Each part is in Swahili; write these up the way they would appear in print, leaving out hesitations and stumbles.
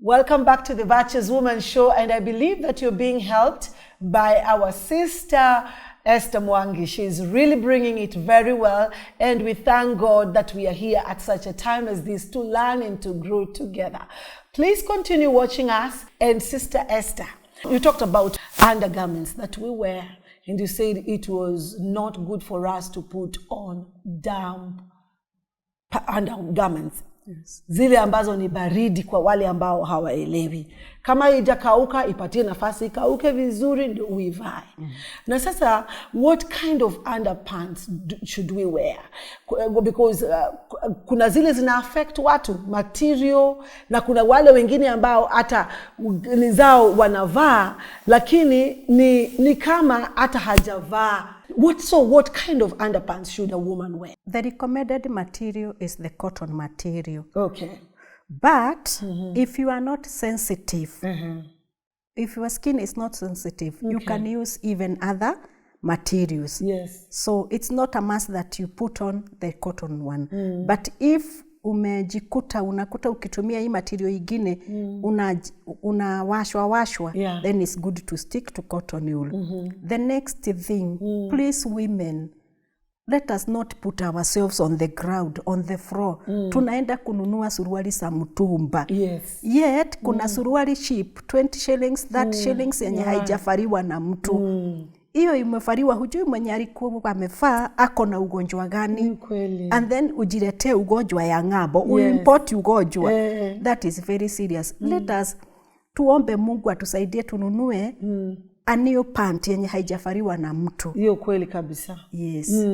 Welcome back to the Virtuous Woman Show, and I believe that you're being helped by our sister Esther Mwangi. She's really bringing it very well, and we thank God that we are here at such a time as this to learn and to grow together. Please continue watching us. And Sister Esther, you talked about undergarments that we wear, and you said it was not good for us to put on damp undergarments. Yes. Zile ambazo ni baridi kwa wale ambao hawaelewi. Kama haijakauka ipatie nafasi ikauke vizuri ndio uivae. Na sasa what kind of underpants should we wear? Because kuna zile zina affect watu material, na kuna wale wengine ambao hata nizao wanavaa lakini ni kama hata hajavaa. What kind of underpants should a woman wear? The recommended material is the cotton material. Okay. But if you are not sensitive, if your skin is not sensitive, you can use even other materials. Yes. So it's not a must that you put on the cotton one. But if umejikuta unakuta ukitumia hii material ingine unawashwa then it's good to stick to cotton wool. The next thing, please women, let us not put ourselves on the ground, on the floor. Tunaenda kununua suruali za mtumba. Yes. Yet kuna suruali cheap 20 shillings 30 shillings yenye haijafariwa na mtu. Hiyo imefariwa, hujui mwenye alikuwa amefaa ako na ugonjwa gani. And then ujiletee ugonjwa ya ng'ambo, uimport ugonjwa. That is very serious. Let us tuombe Mungu atusaidie tununue a new pant yenye haijafariwa na mtu. Hiyo kweli kabisa. Yes.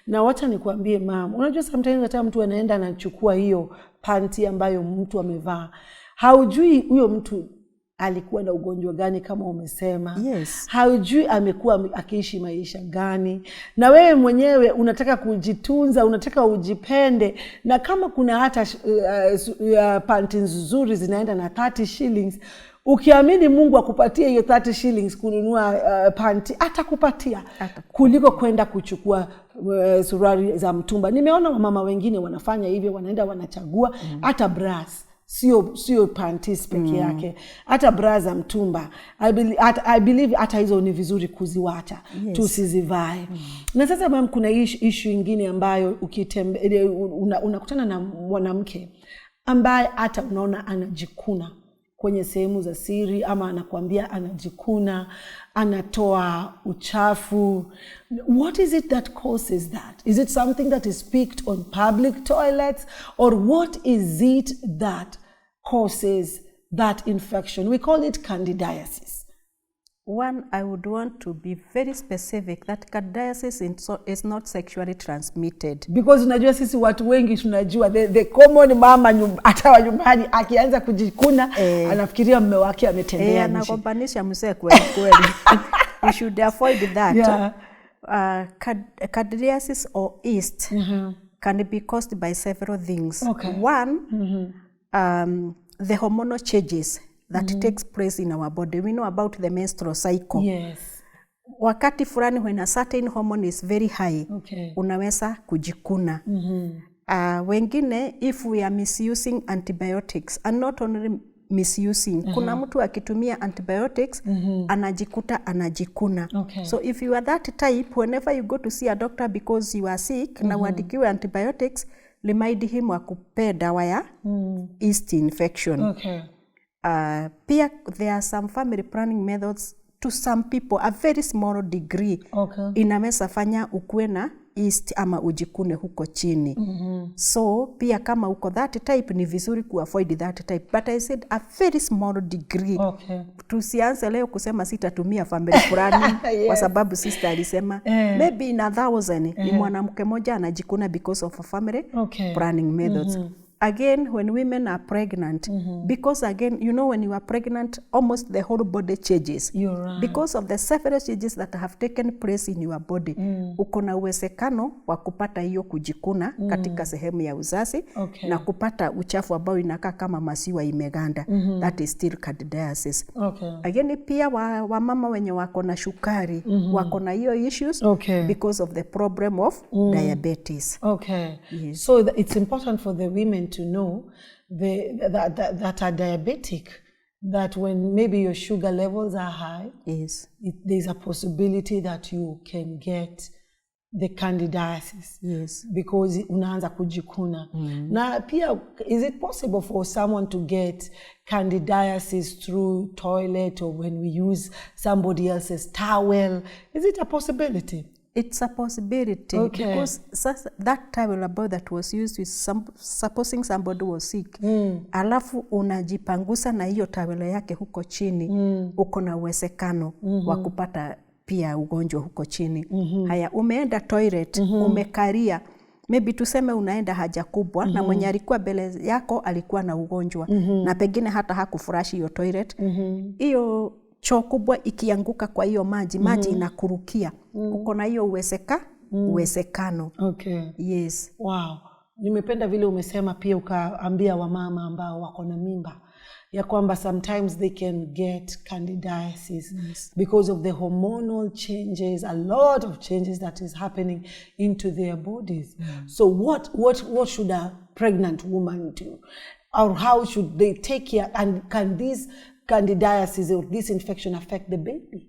Na wacha nikwambie mama, unajua sometimes hata mtu anaenda anachukua hiyo panti ambayo mtu amevaa. Haujui huyo mtu alikuwa na ugonjwa gani kama umesema. Yes. Haujui amekuwa akiishi maisha gani. Na wewe mwenyewe unataka kujitunza, unataka ujipende. Na kama kuna hata panti nzuri zinaenda na 30 shillings, ukiamini Mungu akupatie hiyo 30 shillings kununua panti, atakupatia kuliko kwenda kuchukua suruali za mtumba. Nimeona mama wengine wanafanya hivyo, wanaenda wanachagua hata bras. Sio panties peke yake, hata bra za mtumba. I believe hata hizo ni vizuri kuziwacha. Yes. Tusizivae. Na sasa mama, kuna issue nyingine ambayo unakutana na mwanamke ambaye hata unaona anajikuna kwenye sehemu za siri, ama anakuambia anajikuna, anatoa uchafu. What is it that causes that? Is it something that is picked on public toilets, or what is it that causes that infection? We call it candidiasis. One, I would want to be very specific that candidiasis is not sexually transmitted. Because unajua sisi watu wengi tunajua the common mama hata wa nyumbani akianza kujikuna anafikiria mume wake ametembea nje. Anakompanisha mzee kweli. We should avoid that. Yeah. Candidiasis or yeast can be caused by several things. Okay. One, the hormonal changes that takes place in our body. We know about the menstrual cycle. Yes. Wakati fulani when a certain hormone is very high, unaweza kujikuna. Wengine, if we are misusing antibiotics, and not only misusing, kuna mtu akitumia antibiotics, anajikuna. So if you are that type, whenever you go to see a doctor because you are sick, na uandikiwe antibiotics, remind him wakupee dawa ya yeast infection. Pia there are some family planning methods to some people, a very small degree. Inaweza fanya ukuwe na yeast ama ujikune huko chini. So pia kama uko that type ni vizuri kuavoid that type. But I said a very small degree. Tusianze leo kusema sitatumia family planning kwa sababu sister alisema maybe in 1,000 ni mwanamke mmoja anajikuna because of a family planning methods. Again, when women are pregnant, because again, you know, when you are pregnant, almost the whole body changes. You're right. Because of the several changes that have taken place in your body. Uko na uwezekano wa kupata hiyo kujikuna katika sehemu ya uzazi na kupata uchafu ambao inakaa kama maziwa imeganda. That is still candidiasis. Again, pia wa mama wenye wako na shukari, wako na hiyo issues because of the problem of diabetes. Yes. So it's important for the women to know that are diabetic, that when maybe your sugar levels are high, Yes. There's a possibility that you can get the candidiasis. Yes. Because unaanza kujikuna. Na pia, is it possible for someone to get candidiasis through toilet or when we use somebody else's towel? Is it a possibility? It's a possibility. Okay. Because that towel about that was used with supposing somebody was sick. Alafu unajipangusa na hiyo towel yake huko chini, uko na uwezekano wa kupata pia ugonjwa huko chini. Haya, umeenda toilet, umekaria, maybe tuseme unaenda haja kubwa na mwenye alikuwa mbele yako alikuwa na ugonjwa na pengine hata hakufurashi hiyo toilet. Hiyo choo kubwa ikianguka kwa hiyo maji inakurukia. Uko na hiyo uwezekano. Okay. Yes. Wow. Nimependa vile umesema pia ukaambia wamama ambao wako na mimba ya kwamba sometimes they can get candidiasis because of the hormonal changes, a lot of changes that is happening into their bodies. So what should a pregnant woman do? Or how should they take care? And can this candidiasis or this infection affect the baby?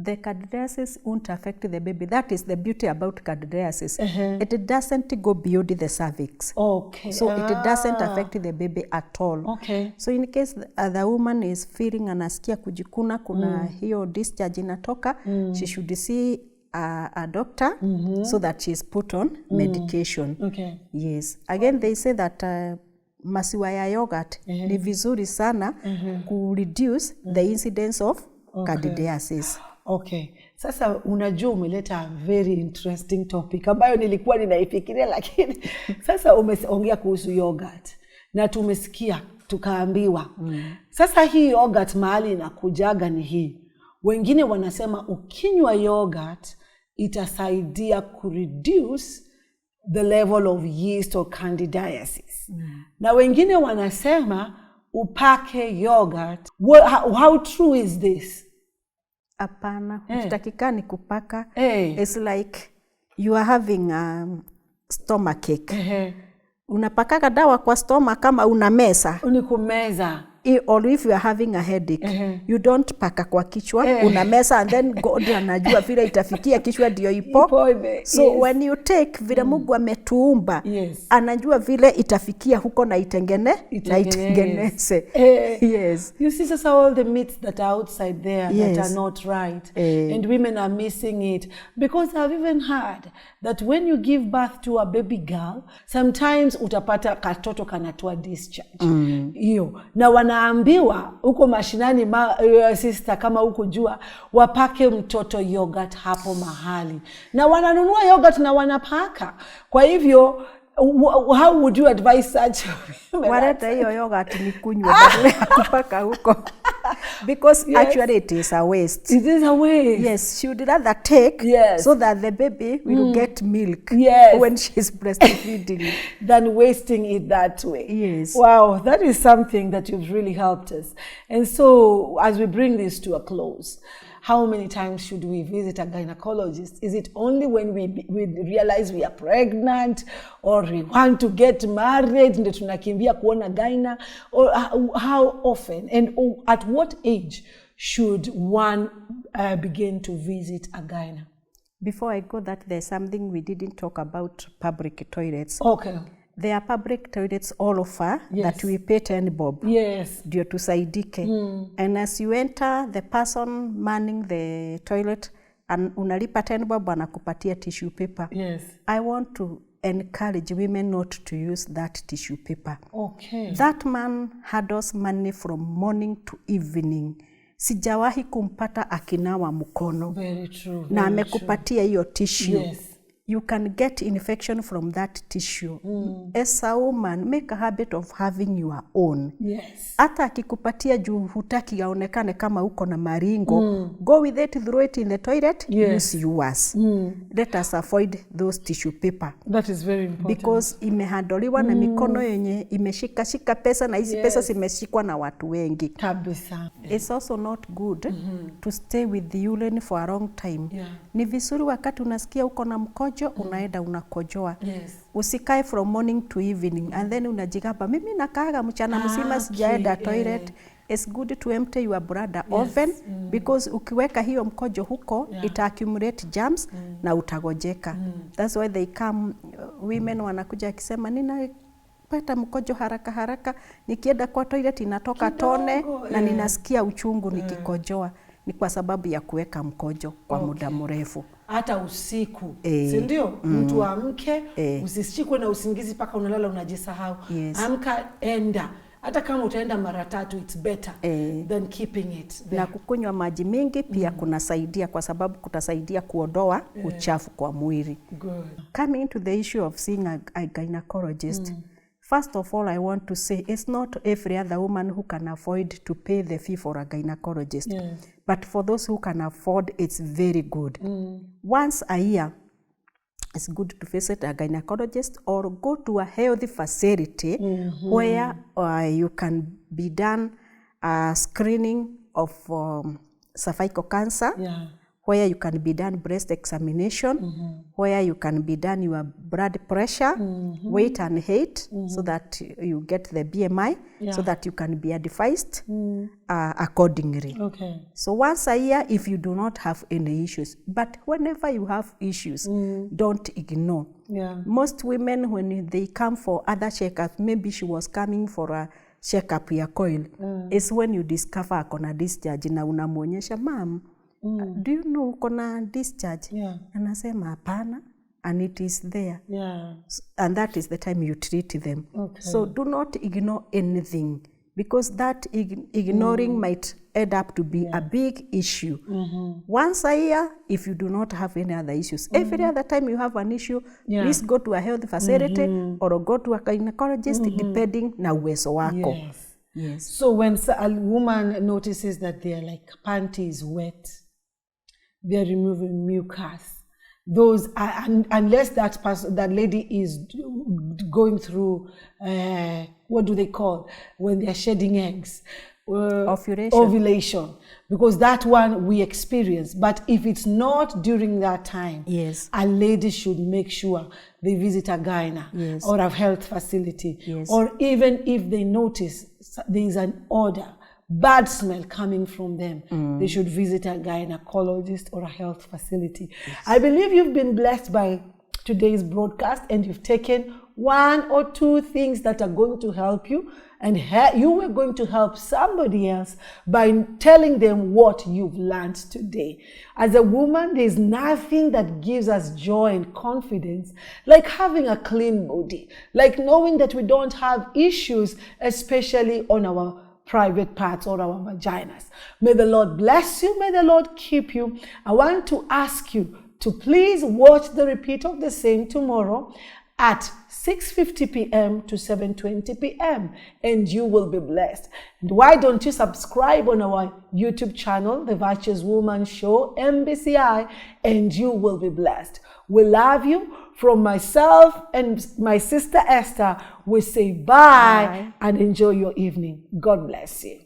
The candidiasis won't affect the baby. That is the beauty about candidiasis. It doesn't go beyond the cervix. Okay. So it doesn't affect the baby at all. Okay. So in case the woman is feeling anasikia kujikuna, kuna hiyo discharge inatoka, she should see a doctor so that she is put on medication. Okay. Yes. Again, they say that masiwa ya yogurt ni vizuri sana ku reduce the incidence of candidiasis. Okay. Sasa unajua umeleta a very interesting topic ambayo nilikuwa ninaifikiria, lakini sasa umeongea kuhusu yogurt na tumesikia tukaambiwa. Sasa hii yogurt mahali inakujaga ni hii. Wengine wanasema ukinywa yogurt itasaidia ku reduce the level of yeast or candidiasis. Na wengine wanasema upake yogurt. How true is this? Apana, utakikani kupaka. It's like you are having a stomachache. Unapakaga dawa kwa stomach kama una mesa. Unikumeza. Or if you are having a headache, you don't paka kwa kichwa, una mesa and then God anajua vile itafikia kichwa ndio ipo. So when you take vile Mungu ametuumba, anajua vile itafikia huko na itengeneze. Yes. You see, sasa all the myths that are outside there that are not right. And women are missing it. Because I've even heard that when you give birth to a baby girl, sometimes utapata katoto kanatoa discharge. Hiyo. Na wanaambiwa huko mashinani sister kama huko jua wapake mtoto yogurt hapo mahali. Na wananunua yogurt na wanapaka. Kwa hivyo how would you advise such? Waleta hiyo yogurt ni kunywa badala ya kupaka huko. Because actually it is a waste. It is a waste. Yes, she would rather take so that the baby will get milk when she's breastfeeding than wasting it that way. Yes. Wow, that is something that you've really helped us. And so as we bring this to a close, how many times should we visit a gynecologist? Is it only when we realize we are pregnant or we want to get married ndio tunakimbia kuona gyna? Or how often and at what age should one begin to visit a gyna? Before I go that, there's something we didn't talk about: public toilets. Okay. There are public toilets all over that we pay 10 bob. Yes. Ndio tusaidike. And as you enter, the person manning the toilet, and unalipa 10 bob anakupatia tissue paper. Yes. I want to encourage women not to use that tissue paper. Okay. That man handles money from morning to evening. Sijawahi kumpata akinawa mkono. Very true. Na amekupatia hiyo tissue. Yes. You can get infection from that tissue. As a woman, make a habit of having your own. Yes. Hata akikupatia juu hutaki yaonekane kama uko na maringo, go with it, throw it in the toilet, use yours. Let us avoid those tissue paper. That is very important. Because imehandoliwa na mikono yenye imeshika pesa, na hizi pesa zimeshikwa na watu wengi. Kabisa. It's also not good to stay with the urine for a long time. Ni vizuri wakati unasikia uko na mkojo mkojo, unaenda unakojoa. Yes. Usikae from morning to evening and then unajigamba mimi nakaaga mchana mzima sijaenda toilet. It's good to empty your bladder often because ukiweka hiyo mkojo huko it accumulate germs na utagojeka. That's why they come, women wanakuja akisema ninapata mkojo haraka haraka, nikienda kwa toilet inatoka tone na ninasikia uchungu nikikojoa. Ni kwa sababu ya kuweka mkojo kwa muda mrefu. Hata usiku, si ndio? Mtu amke, usishikwe na usingizi paka unalala unajisahau. Amka, enda. Hata kama utaenda mara 3, it's better than keeping it there. Na kukunywa maji mingi pia kunasaidia kwa sababu kutasaidia kuondoa uchafu kwa mwili. Good. Coming to the issue of seeing a gynecologist, first of all, I want to say it's not every other woman who can afford to pay the fee for a gynecologist. But for those who can afford, it's very good. Once a year, it's good to visit a gynecologist or go to a healthy facility where you can be done a screening of cervical cancer, where you can be done breast examination, where you can be done your blood pressure, weight and height, so that you get the BMI, so that you can be advised accordingly. So once a year if you do not have any issues. But whenever you have issues, don't ignore. Most women, when they come for other checkups, maybe she was coming for a checkup ya coil, is when you discover akona discharge na unamuonyesha ma'am, do you know kuna discharge? Anasema hapana, and it is there. And that is the time you treat them. So do not ignore anything, because that ignoring might end up to be a big issue. Once a year, if you do not have any other issues. Every other time you have an issue, please go to a health facility or go to a gynecologist, depending na uwezo wako. So when a woman notices that their panty is wet, they're removing mucus, those unless that lady is going through what do they call when they're shedding eggs? Ovulation, because that one we experience. But if it's not during that time, a lady should make sure they visit a gyna or a health facility, or even if they notice there is an odor, bad smell coming from them, they should visit a gynecologist or a health facility. I believe you've been blessed by today's broadcast and you've taken 1 or 2 things that are going to help you, and you were going to help somebody else by telling them what you've learned today. As a woman, there's nothing that gives us joy and confidence like having a clean body, like knowing that we don't have issues, especially on our private parts or our vaginas. May the Lord bless you. May the Lord keep you. I want to ask you to please watch the repeat of the same tomorrow at 6:50 p.m. to 7:20 p.m. and you will be blessed. And why don't you subscribe on our YouTube channel, The Virtuous Woman Show, MBCI, and you will be blessed. We love you. From myself and my sister Esther, we say bye and enjoy your evening. God bless you.